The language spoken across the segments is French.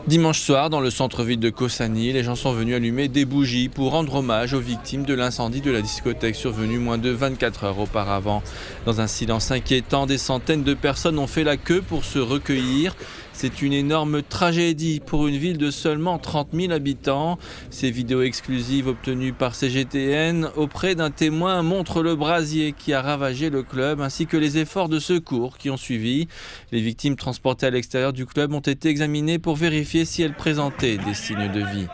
Dimanche soir, dans le centre-ville de Koh Samui, les gens sont venus allumer des bougies pour rendre hommage aux victimes de l'incendie de la discothèque survenu moins de 24 heures auparavant. Dans un silence inquiétant, des centaines de personnes ont fait la queue pour se recueillir. C'est une énorme tragédie pour une ville de seulement 30 000 habitants. Ces vidéos exclusives obtenues par CGTN auprès d'un témoin montrent le brasier qui a ravagé le club ainsi que les efforts de secours qui ont suivi. Les victimes transportées à l'extérieur du club ont été examinées pour vérifier si elles présentaient des signes de vie.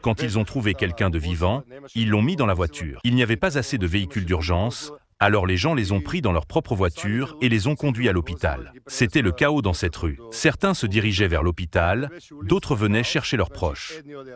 Quand ils ont trouvé quelqu'un de vivant, ils l'ont mis dans la voiture. Il n'y avait pas assez de véhicules d'urgence, alors les gens les ont pris dans leur propre voiture et les ont conduits à l'hôpital. C'était le chaos dans cette rue. Certains se dirigeaient vers l'hôpital, d'autres venaient chercher leurs proches.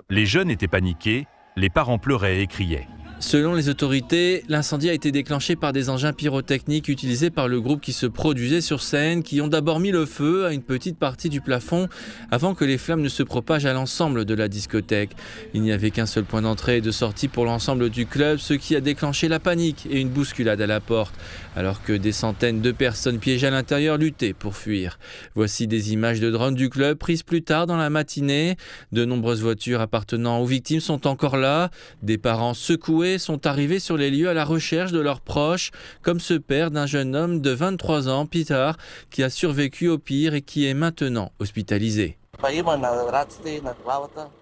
Les jeunes étaient paniqués, les parents pleuraient et criaient. Selon les autorités, l'incendie a été déclenché par des engins pyrotechniques utilisés par le groupe qui se produisait sur scène, qui ont d'abord mis le feu à une petite partie du plafond avant que les flammes ne se propagent à l'ensemble de la discothèque. Il n'y avait qu'un seul point d'entrée et de sortie pour l'ensemble du club, ce qui a déclenché la panique et une bousculade à la porte, alors que des centaines de personnes piégées à l'intérieur luttaient pour fuir. Voici des images de drones du club prises plus tard dans la matinée. De nombreuses voitures appartenant aux victimes sont encore là. Des parents secoués sont arrivés sur les lieux à la recherche de leurs proches, comme ce père d'un jeune homme de 23 ans, Peter, qui a survécu au pire et qui est maintenant hospitalisé.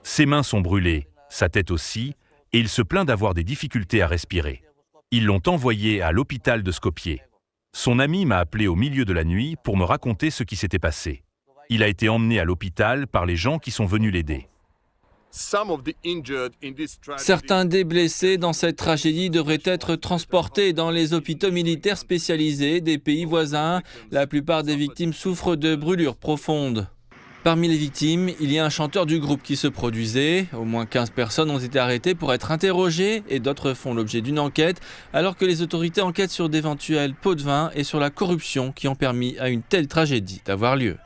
Ses mains sont brûlées, sa tête aussi, et il se plaint d'avoir des difficultés à respirer. Ils l'ont envoyé à l'hôpital de Skopje. Son ami m'a appelé au milieu de la nuit pour me raconter ce qui s'était passé. Il a été emmené à l'hôpital par les gens qui sont venus l'aider. Certains des blessés dans cette tragédie devraient être transportés dans les hôpitaux militaires spécialisés des pays voisins. La plupart des victimes souffrent de brûlures profondes. Parmi les victimes, il y a un chanteur du groupe qui se produisait. Au moins 15 personnes ont été arrêtées pour être interrogées et d'autres font l'objet d'une enquête, alors que les autorités enquêtent sur d'éventuels pots de vin et sur la corruption qui ont permis à une telle tragédie d'avoir lieu.